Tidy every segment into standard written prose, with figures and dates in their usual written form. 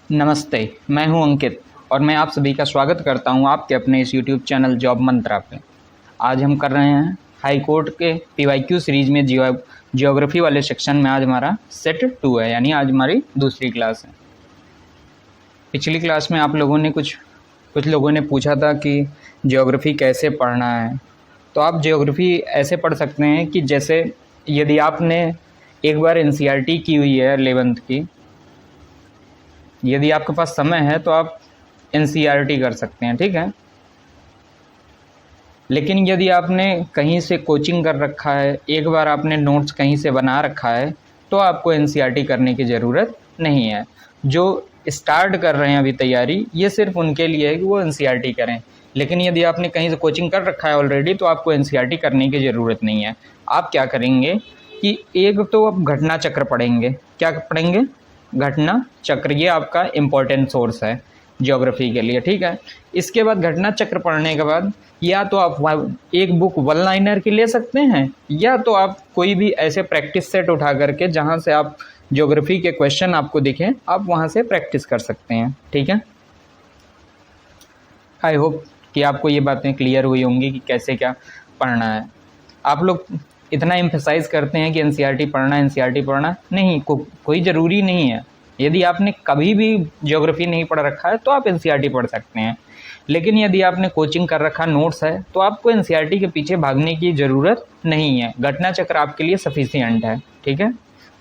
नमस्ते, मैं हूं अंकित और मैं आप सभी का स्वागत करता हूं आपके अपने इस यूट्यूब चैनल जॉब मंत्रा पे। आज हम कर रहे हैं हाई कोर्ट के पीवाईक्यू सीरीज़ में जियोग्राफी वाले सेक्शन में। आज हमारा सेट 2 है, यानी आज हमारी दूसरी क्लास है। पिछली क्लास में आप लोगों ने कुछ लोगों ने पूछा था कि जियोग्राफी कैसे पढ़ना है। तो आप जियोग्राफी ऐसे पढ़ सकते हैं कि जैसे यदि आपने एक बार एनसीईआरटी की हुई है 11th की, यदि आपके पास समय है तो आप एनसीईआरटी कर सकते हैं, ठीक है। लेकिन यदि आपने कहीं से कोचिंग कर रखा है, एक बार आपने नोट्स कहीं से बना रखा है, तो आपको एनसीईआरटी करने की ज़रूरत नहीं है। जो स्टार्ट कर रहे हैं अभी तैयारी, ये सिर्फ उनके लिए है कि वो एनसीईआरटी करें। लेकिन यदि आपने कहीं से कोचिंग कर रखा है ऑलरेडी, तो आपको एनसीईआरटी करने की ज़रूरत नहीं है। आप क्या करेंगे कि एक तो आप घटना चक्र पढ़ेंगे। क्या पढ़ेंगे? घटना चक्र। ये आपका इम्पोर्टेंट सोर्स है ज्योग्राफी के लिए, ठीक है। इसके बाद घटना चक्र पढ़ने के बाद या तो आप एक बुक वन लाइनर की ले सकते हैं, या तो आप कोई भी ऐसे प्रैक्टिस सेट उठा करके जहाँ से आप ज्योग्राफी के क्वेश्चन आपको दिखें, आप वहाँ से प्रैक्टिस कर सकते हैं, ठीक है। आई होप कि आपको ये बातें क्लियर हुई होंगी कि कैसे क्या पढ़ना है। आप लोग इतना एम्फेसाइज करते हैं कि एनसीईआरटी पढ़ना नहीं, कोई ज़रूरी नहीं है। यदि आपने कभी भी ज्योग्राफी नहीं पढ़ रखा है तो आप एनसीईआरटी पढ़ सकते हैं। लेकिन यदि आपने कोचिंग कर रखा, नोट्स है, तो आपको एनसीईआरटी के पीछे भागने की ज़रूरत नहीं है। घटना चक्र आपके लिए सफिशिएंट है, ठीक है।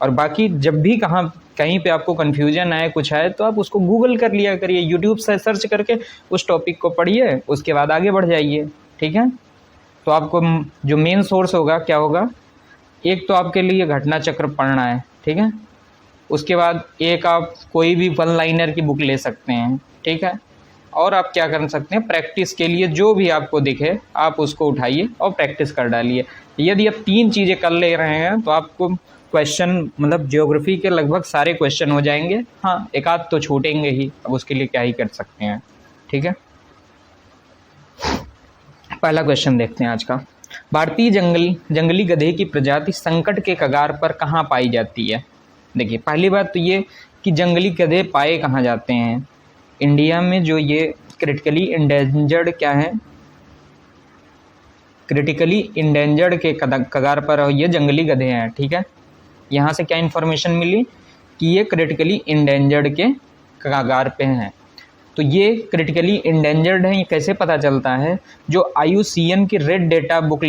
और बाकी जब भी कहीं पे आपको कन्फ्यूजन आए, कुछ आए, तो आप उसको गूगल कर लिया करिए, यूट्यूब से सर्च करके उस टॉपिक को पढ़िए, उसके बाद आगे बढ़ जाइए, ठीक है। तो आपको जो मेन सोर्स होगा क्या होगा? एक तो आपके लिए घटना चक्र पढ़ना है, ठीक है। उसके बाद एक आप कोई भी वन लाइनर की बुक ले सकते हैं, ठीक है। और आप क्या कर सकते हैं, प्रैक्टिस के लिए जो भी आपको दिखे आप उसको उठाइए और प्रैक्टिस कर डालिए। यदि आप 3 चीज़ें कर ले रहे हैं तो आपको क्वेश्चन, मतलब ज्योग्राफी के लगभग सारे क्वेश्चन हो जाएंगे। हाँ, एक आध तो छूटेंगे ही, अब उसके लिए क्या ही कर सकते हैं, ठीक है। पहला क्वेश्चन देखते हैं आज का। भारतीय जंगली गधे की प्रजाति संकट के कगार पर कहाँ पाई जाती है? देखिए, पहली बात तो ये कि जंगली गधे पाए कहाँ जाते हैं। इंडिया में जो ये क्रिटिकली इंडेंजर्ड क्या है, क्रिटिकली इंडेंजर्ड के कगार पर ये जंगली गधे हैं, ठीक है। यहाँ से क्या इन्फॉर्मेशन मिली कि ये क्रिटिकली इंडेंजर्ड के कगार पे हैं। तो ये क्रिटिकली इंडेंजर्ड है, ये कैसे पता चलता है? जो IUCN की रेड डेटा बुक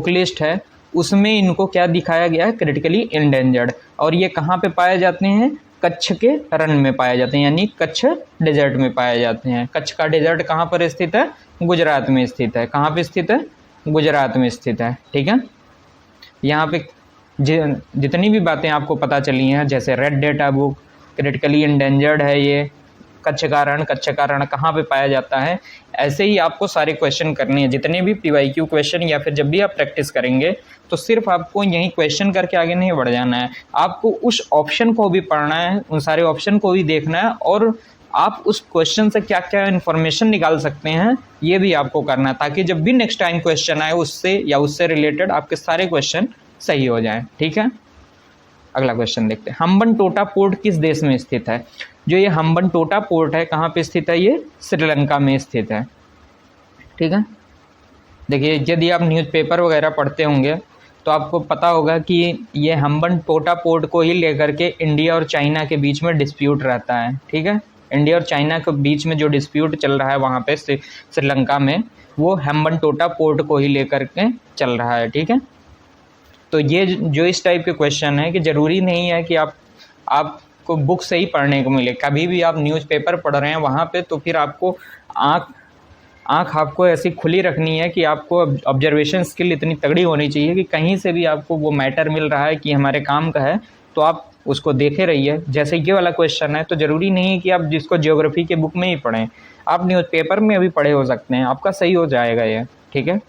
लिस्ट है, उसमें इनको क्या दिखाया गया है? Critically endangered. और ये कहाँ पे पाए जाते हैं? कच्छ के रण में पाए जाते हैं, यानी कच्छ डेजर्ट में पाए जाते हैं। कच्छ का डेजर्ट कहाँ पर स्थित है? गुजरात में स्थित है। कहाँ पे स्थित है? गुजरात में स्थित है, ठीक है। यहाँ पे जितनी भी बातें आपको पता चली हैं, जैसे red data book, critically endangered है ये, कच्छ का रण कहाँ पे पाया जाता है, ऐसे ही आपको सारे क्वेश्चन करने हैं। जितने भी पीवाईक्यू क्वेश्चन या फिर जब भी आप प्रैक्टिस करेंगे, तो सिर्फ आपको यही क्वेश्चन करके आगे नहीं बढ़ जाना है, आपको उस ऑप्शन को भी पढ़ना है, उन सारे ऑप्शन को भी देखना है, और आप उस क्वेश्चन से क्या क्या इन्फॉर्मेशन निकाल सकते हैं ये भी आपको करना है, ताकि जब भी नेक्स्ट टाइम क्वेश्चन आए उससे या उससे रिलेटेड आपके सारे क्वेश्चन सही हो जाएं, ठीक है। अगला क्वेश्चन देखते हैं। हम्बनटोटा पोर्ट किस देश में स्थित है? जो ये हम्बनटोटा पोर्ट है, कहाँ पे स्थित है? ये श्रीलंका में स्थित है, ठीक है। देखिए, यदि आप न्यूज़पेपर वगैरह पढ़ते होंगे तो आपको पता होगा कि ये हम्बनटोटा पोर्ट को ही लेकर के इंडिया और चाइना के बीच में डिस्प्यूट रहता है, ठीक है। इंडिया और चाइना के बीच में जो डिस्प्यूट चल रहा है वहाँ पे श्रीलंका में, वो हम्बनटोटा पोर्ट को ही लेकर के चल रहा है, ठीक है। तो ये जो इस टाइप के क्वेश्चन है कि ज़रूरी नहीं है कि आपको बुक से ही पढ़ने को मिले। कभी भी आप न्यूज़पेपर पढ़ रहे हैं वहाँ पे, तो फिर आपको आँख आपको ऐसी खुली रखनी है कि आपको ऑब्जर्वेशन स्किल इतनी तगड़ी होनी चाहिए कि कहीं से भी आपको वो मैटर मिल रहा है कि हमारे काम का है, तो आप उसको देखे रहिए। जैसे ये वाला क्वेश्चन है, तो ज़रूरी नहीं है कि आप जिसको ज्योग्राफी के बुक में ही पढ़ें, आप न्यूज़पेपर में भी पढ़े हो सकते हैं, आपका सही हो जाएगा ये, ठीक है।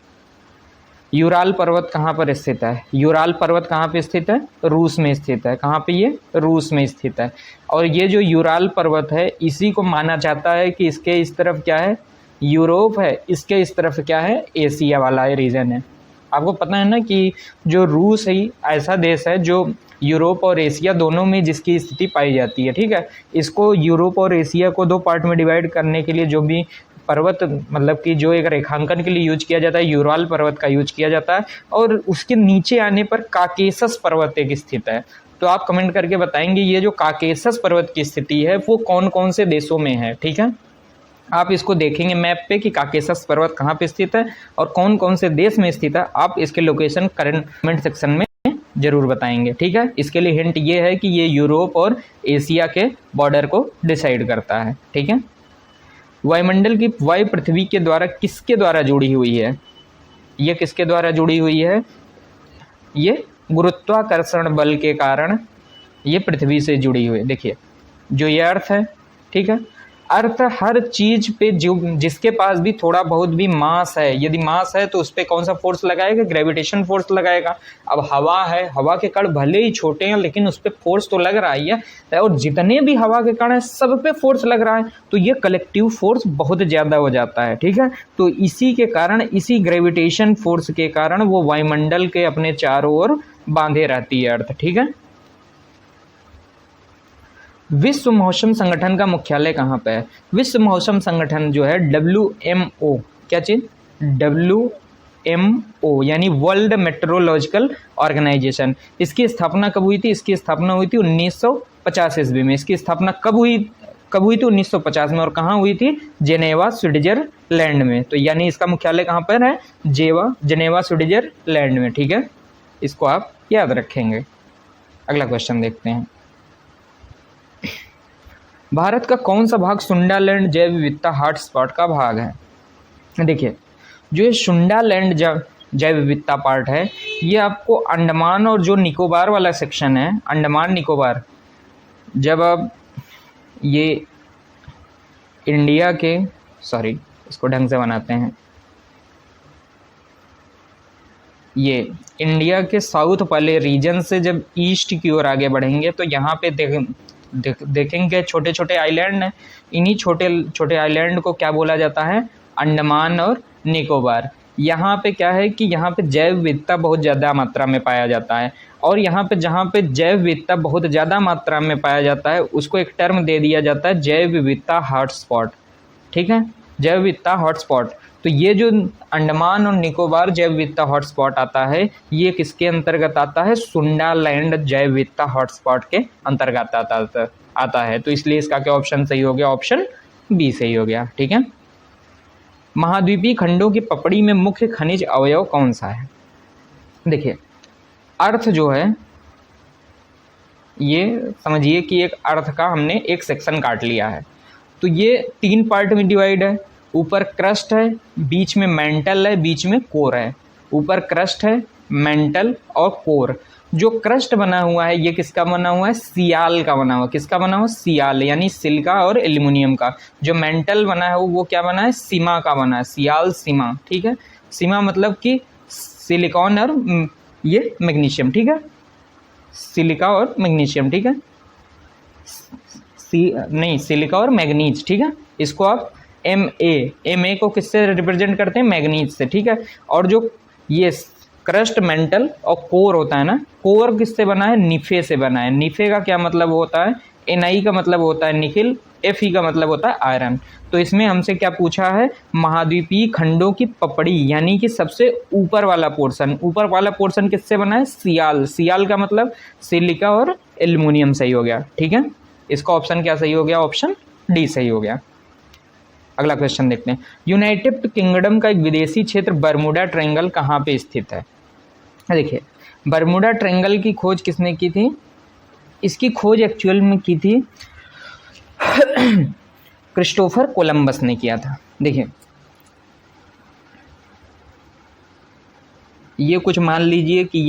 यूराल पर्वत कहाँ पर स्थित है? यूराल पर्वत कहाँ पे स्थित है? रूस में स्थित है। कहाँ पे? ये रूस में स्थित है। और ये जो यूराल पर्वत है, इसी को माना जाता है कि इसके इस तरफ क्या है? यूरोप है, इसके इस तरफ क्या है? एशिया वाला रीजन है। आपको पता है ना कि जो रूस है ऐसा देश है जो यूरोप और एशिया दोनों में जिसकी स्थिति पाई जाती है। ठीक है, इसको यूरोप और एशिया को दो पार्ट में डिवाइड करने के लिए जो भी पर्वत मतलब कि जो एक रेखांकन के लिए यूज किया जाता है, यूराल पर्वत का यूज किया जाता है, और उसके नीचे आने पर काकेशस पर्वत एक स्थित है। तो आप कमेंट करके बताएंगे ये जो काकेशस पर्वत की स्थिति है वो कौन कौन से देशों में है। ठीक है, आप इसको देखेंगे मैप पे कि काकेशस पर्वत कहाँ पे स्थित है और कौन कौन से देश में स्थित है। आप इसके लोकेशन कमेंट सेक्शन में जरूर बताएंगे। ठीक है, इसके लिए हिंट ये है कि ये यूरोप और एशिया के बॉर्डर को डिसाइड करता है। ठीक है, वायुमंडल की वायु पृथ्वी के द्वारा किसके द्वारा जुड़ी हुई है? ये किसके द्वारा जुड़ी हुई है? ये गुरुत्वाकर्षण बल के कारण ये पृथ्वी से जुड़ी हुई है। देखिए जो ये अर्थ है, ठीक है, अर्थ हर चीज पे जो जिसके पास भी थोड़ा बहुत भी मास है, यदि मास है तो उस पर कौन सा फोर्स लगाएगा? ग्रेविटेशन फोर्स लगाएगा। अब हवा है, हवा के कण भले ही छोटे हैं लेकिन उस पर फोर्स तो लग रहा ही है, और जितने भी हवा के कण हैं सब पे फोर्स लग रहा है, तो ये कलेक्टिव फोर्स बहुत ज़्यादा हो जाता है। ठीक है, तो इसी के कारण, इसी ग्रेविटेशन फोर्स के कारण वो वायुमंडल के अपने चारों ओर बांधे रहती है अर्थ। ठीक है, विश्व मौसम संगठन का मुख्यालय कहाँ पे है? विश्व मौसम संगठन जो है WMO, क्या चीज? WMO यानी वर्ल्ड मेट्रोलॉजिकल ऑर्गेनाइजेशन। इसकी स्थापना कब हुई थी? इसकी स्थापना हुई थी 1950 ईस्वी में। इसकी स्थापना कब हुई थी? 1950 में। और कहाँ हुई थी? जेनेवा स्विट्जरलैंड में। तो यानी इसका मुख्यालय कहाँ पर है? जेनेवा स्विट्जरलैंड में। ठीक है, इसको आप याद रखेंगे। अगला क्वेश्चन देखते हैं। भारत का कौन सा भाग सुंडालैंड जैव विविधता हॉटस्पॉट का भाग है? देखिए जो ये सुंडालैंड जैव विविधता पार्ट है, ये आपको अंडमान और जो निकोबार वाला सेक्शन है, अंडमान निकोबार, जब अब ये इंडिया के, सॉरी इसको ढंग से बनाते हैं, ये इंडिया के साउथ वाले रीजन से जब ईस्ट की ओर आगे बढ़ेंगे तो यहाँ पे देखेंगे छोटे छोटे आइलैंड हैं। इन्हीं छोटे छोटे आइलैंड को क्या बोला जाता है? अंडमान और निकोबार। यहाँ पे क्या है कि यहाँ पे जैव विविधता बहुत ज़्यादा मात्रा में पाया जाता है, और यहाँ पे जहाँ पे जैव विविधता बहुत ज़्यादा मात्रा में पाया जाता है उसको एक टर्म दे दिया जाता है जैव विविधता हॉटस्पॉट। ठीक है, जैव विविधता हॉटस्पॉट। तो ये जो अंडमान और निकोबार जैव विविधता हॉटस्पॉट आता है, ये किसके अंतर्गत आता है? सुंडालैंड जैव विविधता हॉटस्पॉट के अंतर्गत आता है। तो इसलिए इसका क्या ऑप्शन सही हो गया? ऑप्शन बी सही हो गया। ठीक है, महाद्वीपीय खंडों की पपड़ी में मुख्य खनिज अवयव कौन सा है? देखिए अर्थ जो है, ये समझिए कि एक अर्थ का हमने एक सेक्शन काट लिया है। तो ये 3 पार्ट में डिवाइड है। ऊपर क्रस्ट है, बीच में मेंटल है, बीच में कोर है। ऊपर क्रस्ट है, मेंटल और कोर। जो क्रस्ट बना हुआ है ये किसका बना हुआ है? सियाल का बना हुआ। किसका बना हुआ? सियाल यानी सिलिका और एल्यूमिनियम का। जो मेंटल बना है वो क्या बना है? सीमा का बना है, सियाल सीमा। ठीक है, सीमा मतलब कि सिलिकॉन और ये मैग्नीशियम। ठीक है, सिलिका और मैग्नीशियम। ठीक है, नहीं सिलिका और मैग्नीज। ठीक है, इसको आप MA को किससे रिप्रेजेंट करते हैं? मैग्नीज से। ठीक है, और जो ये क्रस्ट, मेंटल और कोर होता है ना, कोर किससे बना है? निफे से बना है। निफे का क्या मतलब होता है? Na का मतलब होता है निकिल, Fe का मतलब होता है आयरन। तो इसमें हमसे क्या पूछा है? महाद्वीपीय खंडों की पपड़ी यानी कि सबसे ऊपर वाला पोर्शन। ऊपर वाला पोर्शन किससे बना है? सियाल। सियाल का मतलब सिलिका और एल्यूमिनियम सही हो गया। ठीक है, इसका ऑप्शन क्या सही हो गया? ऑप्शन डी सही हो गया। अगला क्वेश्चन देखते हैं। यूनाइटेड किंगडम का एक विदेशी क्षेत्र बर्मुडा ट्रायंगल कहाँ पे स्थित है? देखिए बर्मुडा ट्रायंगल की खोज किसने की थी? इसकी खोज एक्चुअल में की थी क्रिस्टोफर कोलंबस ने किया था। देखिए ये कुछ मान लीजिए कि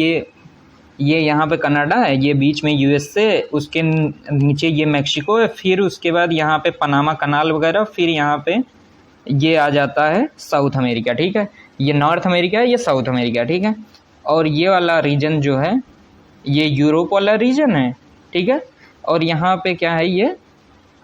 ये यहाँ पे कनाडा है, ये बीच में USA, उसके नीचे ये मैक्सिको है, फिर उसके बाद यहाँ पे पनामा कनाल वगैरह, फिर यहाँ पे ये आ जाता है साउथ अमेरिका। ठीक है, ये नॉर्थ अमेरिका है, ये साउथ अमेरिका। ठीक है, और ये वाला रीजन जो है ये यूरोप वाला रीजन है। ठीक है, और यहाँ पे क्या है?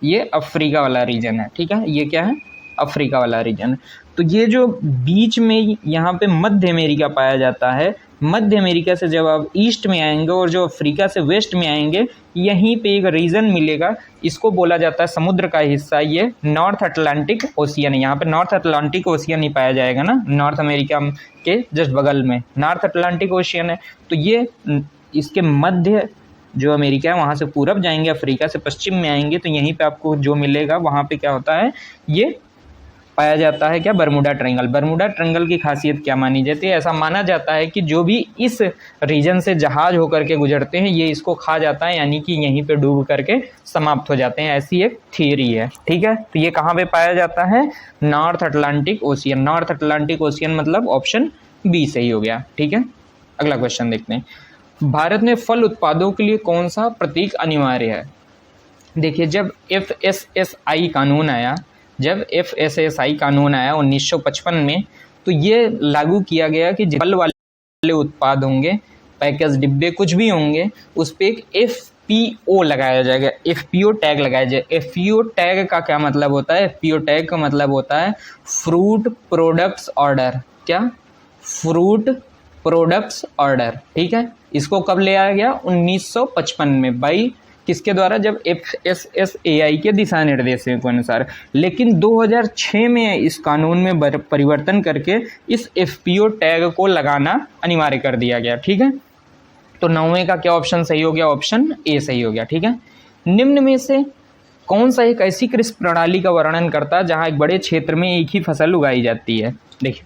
ये अफ्रीका वाला रीजन है। ठीक है, ये क्या है? अफ्रीका वाला रीजन है। तो ये जो बीच में यहाँ पे मध्य अमेरिका पाया जाता है, मध्य अमेरिका से जब आप ईस्ट में आएंगे और जो अफ्रीका से वेस्ट में आएंगे, यहीं पे एक रीजन मिलेगा, इसको बोला जाता है समुद्र का हिस्सा, ये नॉर्थ अटलांटिक ओशियन है। यहाँ पे नॉर्थ अटलांटिक ओशियन ही पाया जाएगा ना, नॉर्थ अमेरिका के जस्ट बगल में नॉर्थ अटलांटिक ओशियन है। तो ये इसके मध्य जो अमेरिका है वहाँ से पूरब जाएंगे, अफ्रीका से पश्चिम में आएंगे, तो यहीं पे आपको जो मिलेगा वहाँ पे क्या होता है, ये पाया जाता है क्या, बरमूडा ट्रायंगल। बरमूडा ट्रायंगल की खासियत क्या मानी जाती है, ऐसा माना जाता है कि जो भी इस रीजन से जहाज होकर के गुजरते हैं ये इसको खा जाता है, यानी कि यहीं पे डूब करके समाप्त हो जाते हैं, ऐसी एक थियरी है। ठीक है, तो ये कहाँ पे पाया जाता है, north Atlantic ocean. North Atlantic ocean मतलब ऑप्शन बी सही हो गया। ठीक है, अगला क्वेश्चन देखते हैं। भारत में फल उत्पादों के लिए कौन सा प्रतीक अनिवार्य है। देखिए, जब FSSAI कानून आया, जब FSSAI कानून आया 1955 में, तो ये लागू किया गया कि फल वाले उत्पाद होंगे, पैकेज डिब्बे कुछ भी होंगे, उस पर एक FPO लगाया जाएगा, FPO टैग लगाया जाए। FPO टैग का क्या मतलब होता है, FPO टैग का मतलब होता है फ्रूट प्रोडक्ट्स ऑर्डर। क्या, फ्रूट प्रोडक्ट्स ऑर्डर। ठीक है, इसको कब ले आया गया, 1955 में, बाई किसके द्वारा, जब FSSAI के दिशा निर्देशों के अनुसार। लेकिन 2006 में इस कानून में परिवर्तन करके इस FPO टैग को लगाना अनिवार्य कर दिया गया। ठीक है, तो 9वें का क्या ऑप्शन सही हो गया, ऑप्शन ए सही हो गया। ठीक है, निम्न में से कौन सा एक ऐसी कृषि प्रणाली का वर्णन करता है जहां एक बड़े क्षेत्र में एक ही फसल उगाई जाती है। देखिए,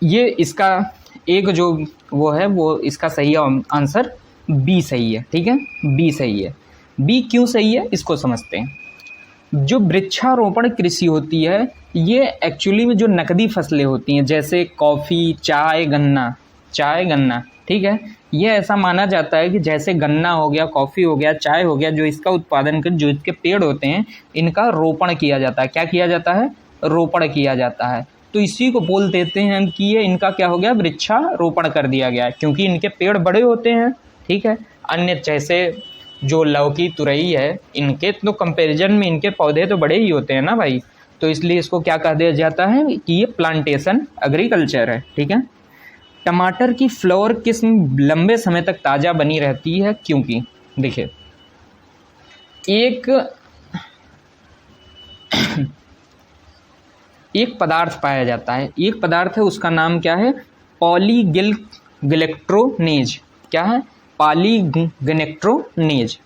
ये इसका एक जो वो है, वो इसका सही आंसर बी सही है। ठीक है, बी सही है। बी क्यों सही है इसको समझते हैं। जो वृक्षारोपण कृषि होती है, ये एक्चुअली में जो नकदी फसलें होती हैं, जैसे कॉफ़ी, चाय, गन्ना, ठीक है, ये ऐसा माना जाता है कि जैसे गन्ना हो गया, कॉफ़ी हो गया, चाय हो गया, जो इसका उत्पादन कर, जो इसके पेड़ होते हैं, इनका रोपण किया जाता है। क्या किया जाता है, रोपण किया जाता है। तो इसी को बोल देते हैं हम कि ये इनका क्या हो गया, वृक्षारोपण कर दिया गया, क्योंकि इनके पेड़ बड़े होते हैं। ठीक है, अन्य जैसे जो लौकी, तुरई है, इनके तो कंपैरिजन में इनके पौधे तो बड़े ही होते हैं ना भाई, तो इसलिए इसको क्या कह दिया जाता है कि ये प्लांटेशन एग्रीकल्चर है। ठीक है, टमाटर की फ्लावर किस्म लंबे समय तक ताज़ा बनी रहती है, क्योंकि देखिए, एक पदार्थ पाया जाता है, एक पदार्थ है, उसका नाम क्या है, पॉलीग्लिक्ट्रोनेज। क्या है, पॉलीग्लिक्ट्रोनेज।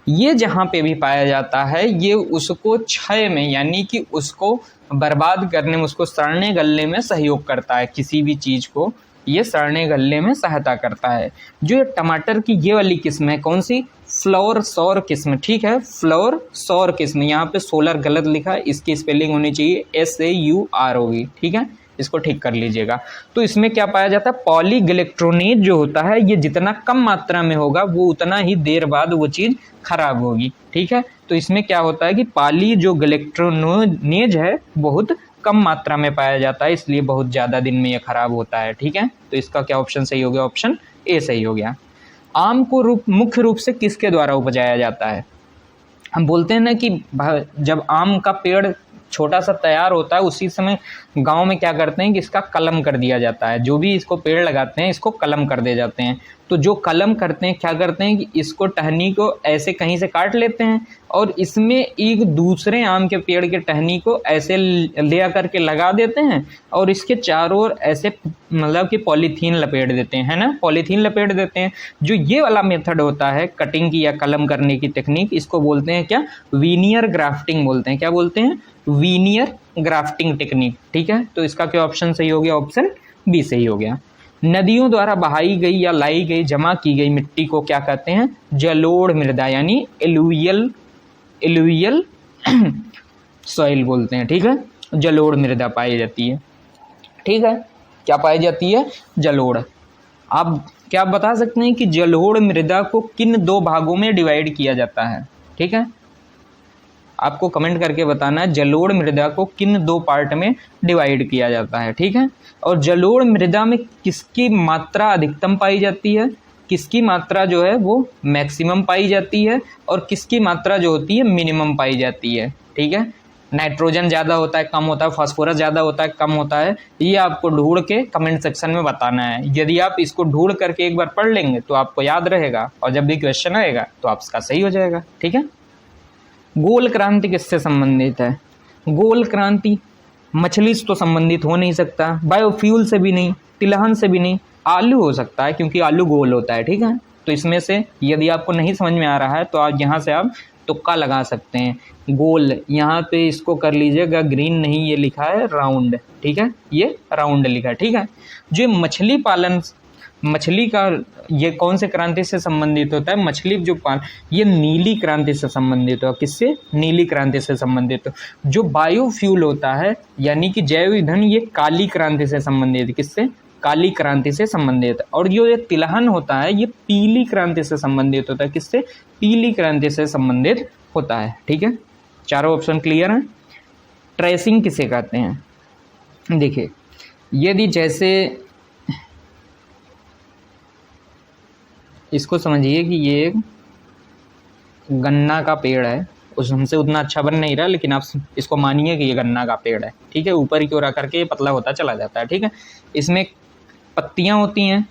ये जहाँ पे भी पाया जाता है, ये उसको क्षय में, यानी कि उसको बर्बाद करने में, उसको सड़ने गलने में सहयोग करता है। किसी भी चीज़ को ये सड़ने गलने में सहायता करता है। जो ये टमाटर की ये वाली किस्म है, कौन सी, फ्लावर सौर किस्म। ठीक है, फ्लावर सौर किस्म, यहाँ पे सोलर गलत लिखा है, इसकी स्पेलिंग होनी चाहिए SAUR होगी। ठीक है, इसको ठीक कर लीजिएगा। तो इसमें क्या पाया जाता है, पॉलीग्लिक्ट्रोनेज जो होता है, ये जितना कम मात्रा में होगा वो उतना ही देर बाद वो चीज़ खराब होगी। ठीक है, तो इसमें क्या होता है कि पॉली जो ग्लिक्ट्रोनेज है बहुत कम मात्रा में पाया जाता है, इसलिए बहुत ज़्यादा दिन में ये खराब होता है। ठीक है, तो इसका क्या ऑप्शन सही हो गया, ऑप्शन ए सही हो गया। आम को मुख्य रूप से किसके द्वारा उपजाया जाता है। हम बोलते हैं ना कि जब आम का पेड़ छोटा सा तैयार होता है, उसी समय गांव में क्या करते हैं कि इसका कलम कर दिया जाता है। जो भी इसको पेड़ लगाते हैं, इसको कलम कर दे जाते हैं। तो जो कलम करते हैं, क्या करते हैं कि इसको टहनी को ऐसे कहीं से काट लेते हैं और इसमें एक दूसरे आम के पेड़ के टहनी को ऐसे ले आकर के लगा देते हैं और इसके चारों ओर ऐसे मतलब कि पॉलीथीन लपेट देते हैं, है ना, पॉलीथीन लपेट देते हैं। जो ये वाला मेथड होता है कटिंग की या कलम करने की टेक्निक, इसको बोलते हैं क्या, वीनियर ग्राफ्टिंग बोलते हैं। क्या बोलते हैं, वीनियर ग्राफ्टिंग टेक्निक। ठीक है, तो इसका क्या ऑप्शन सही हो गया, ऑप्शन बी सही हो गया। नदियों द्वारा बहाई गई या लाई गई, जमा की गई मिट्टी को क्या कहते हैं, जलोढ़ मृदा, यानी एलुवियल सॉइल बोलते हैं। ठीक है, जलोढ़ मृदा पाई जाती है। ठीक है, क्या पाई जाती है, जलोढ़। आप क्या बता सकते हैं कि जलोढ़ मृदा को किन दो भागों में डिवाइड किया जाता है। ठीक है, आपको कमेंट करके बताना है जलोढ़ मृदा को किन दो पार्ट में डिवाइड किया जाता है। ठीक है, और जलोढ़ मृदा में किसकी मात्रा अधिकतम पाई जाती है, किसकी मात्रा जो है वो मैक्सिमम पाई जाती है और किसकी मात्रा जो होती है मिनिमम पाई जाती है। ठीक है, नाइट्रोजन ज़्यादा होता है कम होता है, फास्फोरस ज़्यादा होता है कम होता है, ये आपको ढूंढ के कमेंट सेक्शन में बताना है। यदि आप इसको ढूंढ करके एक बार पढ़ लेंगे तो आपको याद रहेगा और जब भी क्वेश्चन आएगा तो आपका सही हो जाएगा। ठीक है। गोल क्रांति किससे संबंधित है? गोल क्रांति मछली से तो संबंधित हो नहीं सकता, बायोफ्यूल से भी नहीं, तिलहन से भी नहीं, आलू हो सकता है क्योंकि आलू गोल होता है। ठीक है। तो इसमें से यदि आपको नहीं समझ में आ रहा है तो आप यहाँ से आप तुक्का लगा सकते हैं। गोल यहाँ पे इसको कर लीजिएगा ग्रीन नहीं, ये लिखा है राउंड। ठीक है, ये राउंड लिखा है। ठीक है। जो मछली पालन, मछली का ये कौन से क्रांति से संबंधित होता है? मछली जो पाल, ये नीली क्रांति से संबंधित हो। किससे? नीली क्रांति से संबंधित हो। जो बायोफ्यूल होता है यानी कि जैव ईंधन, ये काली क्रांति से संबंधित है। किससे? काली क्रांति से संबंधित। और जो ये तिलहन होता है ये पीली क्रांति से संबंधित होता है। किससे? पीली क्रांति से संबंधित होता है। ठीक है, चारों ऑप्शन क्लियर हैं। ट्रेसिंग किसे कहते हैं? देखिए, यदि जैसे इसको समझिए कि ये एक गन्ना का पेड़ है, उस हमसे उतना अच्छा बन नहीं रहा, लेकिन आप इसको मानिए कि ये गन्ना का पेड़ है। ठीक है, ऊपर की ओर आकर के ये पतला होता चला जाता है। ठीक है, इसमें पत्तियां होती हैं।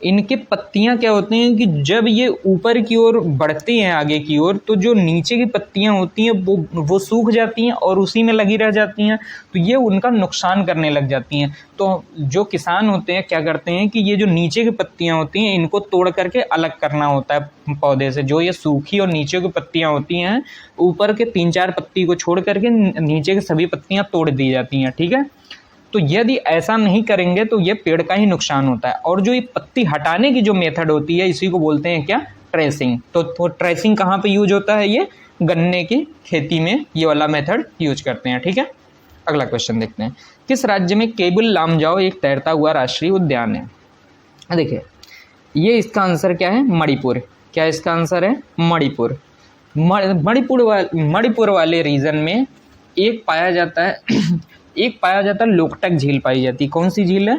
इनके पत्तियां क्या होती हैं कि जब ये ऊपर की ओर बढ़ती हैं आगे की ओर, तो जो नीचे की पत्तियां होती हैं वो सूख जाती हैं और उसी में लगी रह जाती हैं, तो ये उनका नुकसान करने लग जाती हैं। तो जो किसान होते हैं क्या करते हैं कि ये जो नीचे की पत्तियां होती हैं इनको तोड़ करके अलग करना होता है पौधे से। जो ये सूखी और नीचे की पत्तियां होती हैं, ऊपर के 3-4 पत्ती को छोड़ करके नीचे की सभी पत्तियां तोड़ दी जाती हैं। ठीक है, तो यदि ऐसा नहीं करेंगे तो ये पेड़ का ही नुकसान होता है। और जो ये पत्ती हटाने की जो मेथड होती है इसी को बोलते हैं क्या? ट्रेसिंग। तो ट्रेसिंग कहाँ पे यूज होता है? ये गन्ने की खेती में ये वाला मेथड यूज करते हैं। ठीक है, अगला क्वेश्चन देखते हैं। किस राज्य में केबुल लामजाओ एक तैरता हुआ राष्ट्रीय उद्यान है? देखिए, ये इसका आंसर क्या है? मणिपुर। क्या इसका आंसर है? मणिपुर। मणिपुर वाले रीजन में एक पाया जाता है लोकटक झील पाई जाती है। कौन सी झील है?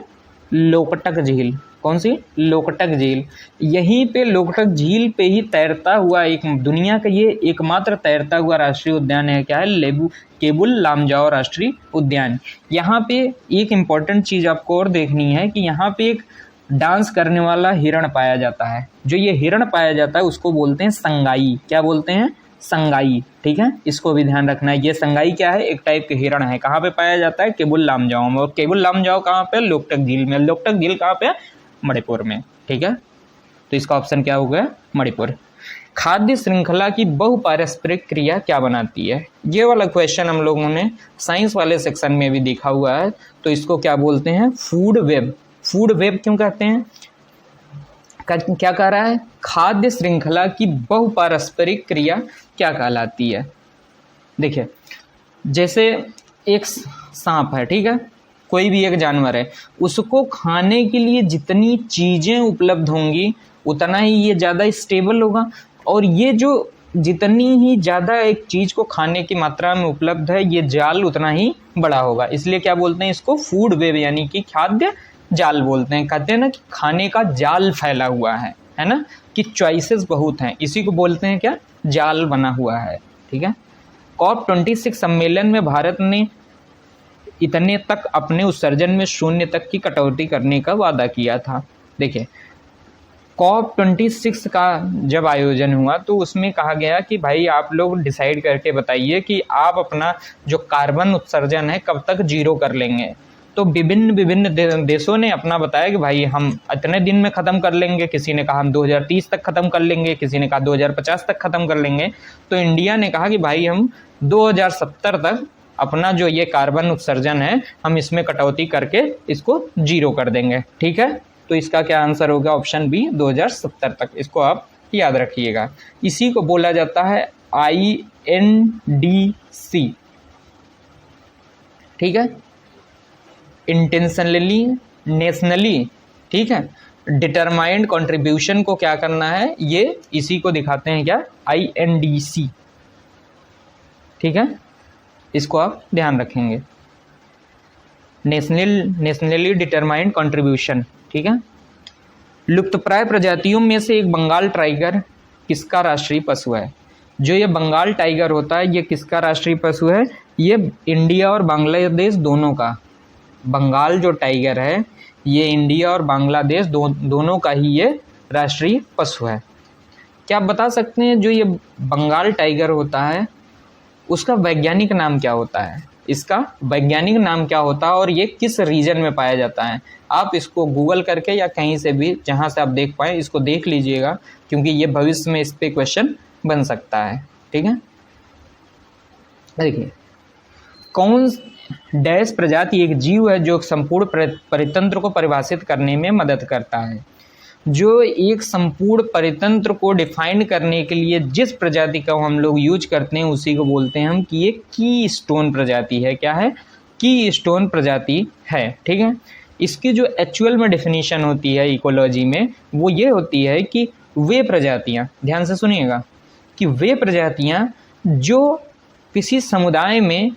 लोकटक झील। कौन सी? लोकटक झील। यहीं पे लोकटक झील पे ही तैरता हुआ एक दुनिया का ये एकमात्र तैरता हुआ राष्ट्रीय उद्यान है। क्या है? केबुल लामजाओ राष्ट्रीय उद्यान। यहाँ पे एक इम्पॉर्टेंट चीज़ आपको और देखनी है कि यहाँ पे एक डांस करने वाला हिरण पाया जाता है। जो ये हिरण पाया जाता है उसको बोलते हैं संगाई। क्या बोलते हैं? संगाई। ठीक है, इसको भी ध्यान रखना है। ये संगाई क्या है? एक टाइप के हिरण है। कहाँ पे पाया जाता है? केबुल लामजाओ में। और केबुल लामजाओ कहाँ पे? लोकटक झील में। लोकटक झील कहाँ पे? मणिपुर में। ठीक है, तो इसका ऑप्शन क्या हो गया? मणिपुर। खाद्य श्रृंखला की बहुपारस्परिक क्रिया क्या बनाती है? ये वाला क्वेश्चन हम लोगों ने साइंस वाले सेक्शन में भी देखा हुआ है। तो इसको क्या बोलते हैं? Food web. फूड वेब क्यों कहते हैं? क्या कह रहा है? खाद्य श्रृंखला की बहुपारस्परिक क्रिया क्या कहलाती है? देखिए, जैसे एक सांप है, ठीक है, कोई भी एक जानवर है, उसको खाने के लिए जितनी चीज़ें उपलब्ध होंगी उतना ही ये ज़्यादा स्टेबल होगा। और ये जो जितनी ही ज़्यादा एक चीज़ को खाने की मात्रा में उपलब्ध है, ये जाल उतना ही बड़ा होगा। इसलिए क्या बोलते हैं इसको? फूड वेब, यानी कि खाद्य जाल बोलते हैं। कहते हैं ना कि खाने का जाल फैला हुआ है ना, कि चॉइसेस बहुत हैं, इसी को बोलते हैं क्या? जाल बना हुआ है। ठीक है, COP26 सम्मेलन में भारत ने इतने तक अपने उत्सर्जन में 0 तक की कटौती करने का वादा किया था। देखिए, COP26 का जब आयोजन हुआ तो उसमें कहा गया कि भाई आप लोग डिसाइड करके बताइए कि आप अपना जो कार्बन उत्सर्जन है कब तक 0 कर लेंगे। तो विभिन्न देशों ने अपना बताया कि भाई हम इतने दिन में ख़त्म कर लेंगे। किसी ने कहा हम 2030 तक ख़त्म कर लेंगे, किसी ने कहा 2050 तक ख़त्म कर लेंगे। तो इंडिया ने कहा कि भाई हम 2070 तक अपना जो ये कार्बन उत्सर्जन है हम इसमें कटौती करके इसको 0 कर देंगे। ठीक है, तो इसका क्या आंसर होगा? ऑप्शन बी, 2070 तक। इसको आप याद रखिएगा। इसी को बोला जाता है INDC। ठीक है, इंटेंशनली नेशनली, ठीक है, डिटरमाइंड कंट्रीब्यूशन को क्या करना है? ये इसी को दिखाते हैं क्या? INDC। ठीक है, इसको आप ध्यान रखेंगे। Nationally determined contribution. ठीक है, लुप्तप्राय प्रजातियों में से एक बंगाल टाइगर किसका राष्ट्रीय पशु है? जो ये बंगाल टाइगर होता है ये किसका राष्ट्रीय पशु है? ये इंडिया और बांग्लादेश दोनों का, बंगाल जो टाइगर है ये इंडिया और बांग्लादेश दोनों का ही ये राष्ट्रीय पशु है। क्या आप बता सकते हैं जो ये बंगाल टाइगर होता है उसका वैज्ञानिक नाम क्या होता है? इसका वैज्ञानिक नाम क्या होता है और ये किस रीजन में पाया जाता है? आप इसको गूगल करके या कहीं से भी जहाँ से आप देख पाएँ इसको देख लीजिएगा, क्योंकि ये भविष्य में इस पे क्वेश्चन बन सकता है। ठीक है, देखिए कौन डैश प्रजाति एक जीव है जो संपूर्ण परितंत्र को परिभाषित करने में मदद करता है। जो एक संपूर्ण परितंत्र को डिफाइन करने के लिए जिस प्रजाति का हम लोग यूज करते हैं उसी को बोलते हैं हम कि ये की स्टोन प्रजाति है। क्या है? की स्टोन प्रजाति है। ठीक है, इसकी जो एक्चुअल में डेफिनेशन होती है इकोलॉजी में वो ये होती है कि वे प्रजातियाँ, ध्यान से सुनिएगा, कि वे प्रजातियाँ जो किसी समुदाय में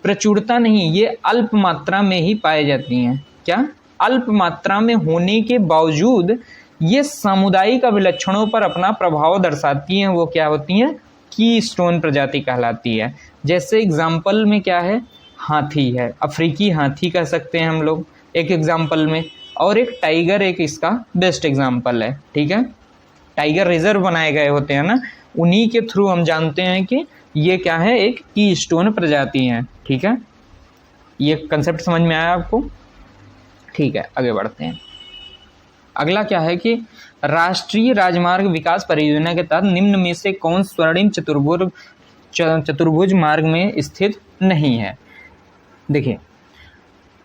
प्रचुरता नहीं, ये अल्प मात्रा में ही पाई जाती हैं। क्या? अल्प मात्रा में होने के बावजूद ये सामुदायिक विलक्षणों पर अपना प्रभाव दर्शाती हैं, वो क्या होती हैं? की स्टोन प्रजाति कहलाती है। जैसे एग्जाम्पल में क्या है? हाथी है, अफ्रीकी हाथी कह सकते हैं हम लोग एक एग्जाम्पल में, और एक टाइगर एक इसका बेस्ट एग्जाम्पल है। ठीक है, टाइगर रिजर्व बनाए गए होते हैं ना, उन्हीं के थ्रू हम जानते हैं कि ये क्या है? एक की स्टोन प्रजाति है। ठीक है, ये कंसेप्ट समझ में आया आपको? ठीक है, आगे बढ़ते हैं। अगला क्या है कि राष्ट्रीय राजमार्ग विकास परियोजना के तहत निम्न में से कौन स्वर्णिम चतुर्भुज मार्ग में स्थित नहीं है? देखिए,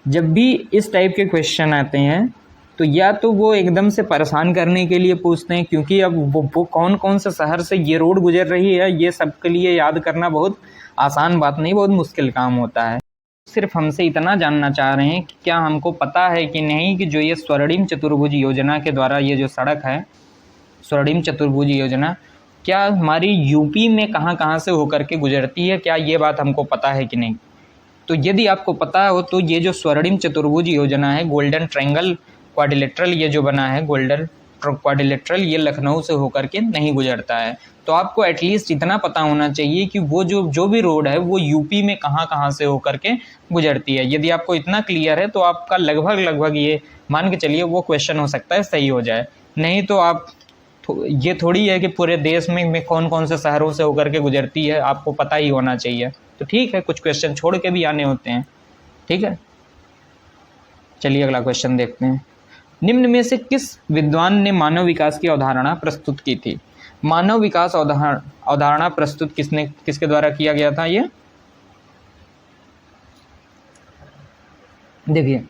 जब भी इस टाइप के क्वेश्चन आते हैं तो या तो वो एकदम से परेशान करने के लिए पूछते हैं, क्योंकि अब वो कौन कौन से शहर से ये रोड गुजर रही है ये सबके लिए याद करना बहुत आसान बात नहीं, बहुत मुश्किल काम होता है। सिर्फ हमसे इतना जानना चाह रहे हैं कि क्या हमको पता है कि नहीं कि जो ये स्वर्णिम चतुर्भुज योजना के द्वारा ये जो सड़क है स्वर्णिम चतुर्भुज योजना, क्या हमारी यूपी में कहाँ कहाँ से होकर के गुजरती है? क्या ये बात हमको पता है कि नहीं? तो यदि आपको पता हो तो ये जो स्वर्णिम चतुर्भुज योजना है, गोल्डन ट्रायंगल क्वाड्रिलेटरल ये जो बना है गोल्डन क्वाड्रिलेटरल, ये लखनऊ से होकर के नहीं गुजरता है। तो आपको एटलीस्ट इतना पता होना चाहिए कि वो जो भी रोड है वो यूपी में कहाँ कहाँ से होकर के गुजरती है। यदि आपको इतना क्लियर है तो आपका लगभग ये मान के चलिए वो क्वेश्चन हो सकता है सही हो जाए। नहीं तो आप ये थोड़ी है कि पूरे देश में कौन कौन से शहरों से होकर के गुजरती है आपको पता ही होना चाहिए। तो ठीक है, कुछ क्वेश्चन छोड़ के भी आने होते हैं। ठीक है, चलिए अगला क्वेश्चन देखते हैं। निम्न में से किस विद्वान ने मानव विकास की अवधारणा प्रस्तुत की थी? मानव विकास अवधारणा प्रस्तुत किसके द्वारा किया गया था? ये देखिए,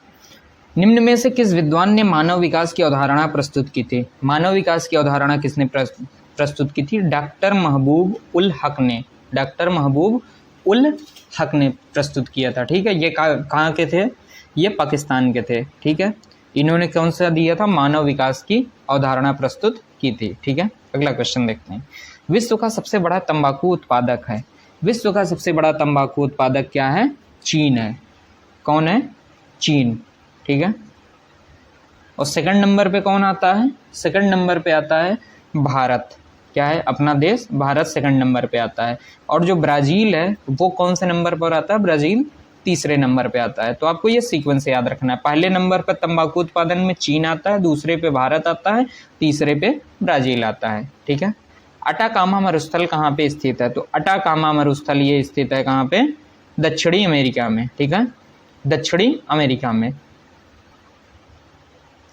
निम्न में से किस विद्वान ने मानव विकास की अवधारणा प्रस्तुत की थी? मानव विकास की अवधारणा किसने प्रस्तुत की थी? डॉक्टर महबूब उल हक ने। डॉक्टर महबूब उल हक ने प्रस्तुत किया था। ठीक है, ये कहाँ के थे? ये पाकिस्तान के थे। ठीक है, इन्होंने कौन सा दिया था? मानव विकास की अवधारणा प्रस्तुत की थी। ठीक है, अगला क्वेश्चन देखते हैं। विश्व का सबसे बड़ा तंबाकू उत्पादक है। विश्व का सबसे बड़ा तंबाकू उत्पादक क्या है? चीन है। कौन है? चीन। ठीक है, और सेकंड नंबर पे कौन आता है? सेकंड नंबर पे आता है भारत। क्या है? अपना देश भारत सेकंड नंबर पे आता है। और जो ब्राज़ील है वो कौन से नंबर पर आता है? ब्राज़ील तीसरे नंबर पे आता है। तो आपको ये सीक्वेंस याद रखना है। पहले नंबर पर तंबाकू उत्पादन में चीन आता है, दूसरे पे भारत आता है, तीसरे पे ब्राज़ील आता है। ठीक है, अटाकामा मरुस्थल कहाँ पे स्थित है? तो अटाकामा मरुस्थल ये स्थित है कहाँ पे? दक्षिणी अमेरिका में। ठीक है, दक्षिणी अमेरिका में।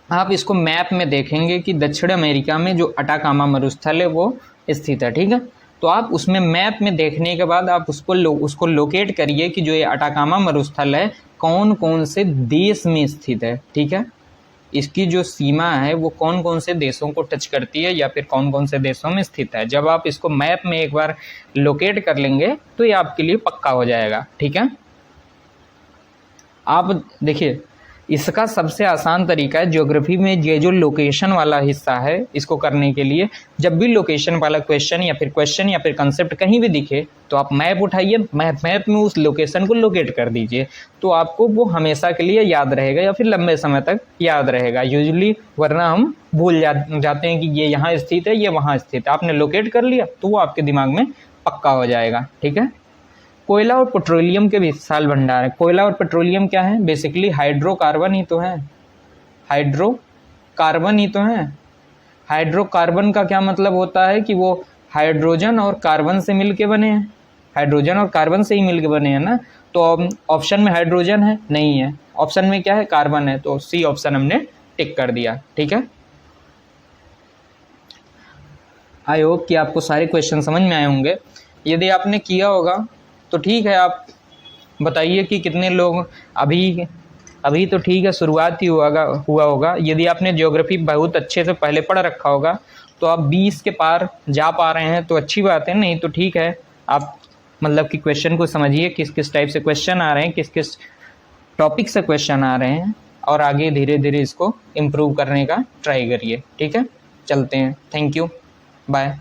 आप इसको मैप में देखेंगे कि दक्षिण अमेरिका में जो अटाकामा मरुस्थल है वो स्थित है। ठीक है, तो आप उसमें मैप में देखने के बाद आप उसको लोकेट करिए कि जो ये अटाकामा मरुस्थल है कौन कौन से देश में स्थित है। ठीक है, इसकी जो सीमा है वो कौन कौन से देशों को टच करती है या फिर कौन कौन से देशों में स्थित है। जब आप इसको मैप में एक बार लोकेट कर लेंगे तो ये आपके लिए पक्का हो जाएगा। ठीक है, आप देखिए इसका सबसे आसान तरीका है ज्योग्राफी में ये जो लोकेशन वाला हिस्सा है इसको करने के लिए, जब भी लोकेशन वाला क्वेश्चन या फिर कंसेप्ट कहीं भी दिखे तो आप मैप उठाइए, मैप में उस लोकेशन को लोकेट कर दीजिए, तो आपको वो हमेशा के लिए याद रहेगा या फिर लंबे समय तक याद रहेगा यूजुअली। वरना हम भूल जाते हैं कि ये यहाँ स्थित है, ये वहाँ स्थित है। आपने लोकेट कर लिया तो वो आपके दिमाग में पक्का हो जाएगा। ठीक है, कोयला और पेट्रोलियम के विशाल भंडार है। कोयला और पेट्रोलियम क्या है? बेसिकली हाइड्रोकार्बन ही तो है, हाइड्रोकार्बन ही तो है। हाइड्रोकार्बन का क्या मतलब होता है कि वो हाइड्रोजन और कार्बन से मिलके बने हैं, हाइड्रोजन और कार्बन से ही मिलके बने हैं ना। तो ऑप्शन में हाइड्रोजन है? नहीं है। ऑप्शन में क्या है? कार्बन है। तो सी ऑप्शन हमने टिक कर दिया। ठीक है, आई होप कि आपको सारे क्वेश्चन समझ में आए होंगे। यदि आपने किया होगा तो ठीक है, आप बताइए कि कितने लोग अभी तो ठीक है, शुरुआत ही हुआ होगा। यदि आपने ज्योग्राफी बहुत अच्छे से पहले पढ़ रखा होगा तो आप 20 के पार जा पा रहे हैं तो अच्छी बात है, नहीं तो ठीक है, आप मतलब कि क्वेश्चन को समझिए, किस किस टाइप से क्वेश्चन आ रहे हैं, किस किस टॉपिक से क्वेश्चन आ रहे हैं, और आगे धीरे धीरे इसको इम्प्रूव करने का ट्राई करिए। ठीक है, चलते हैं। Thank you, bye.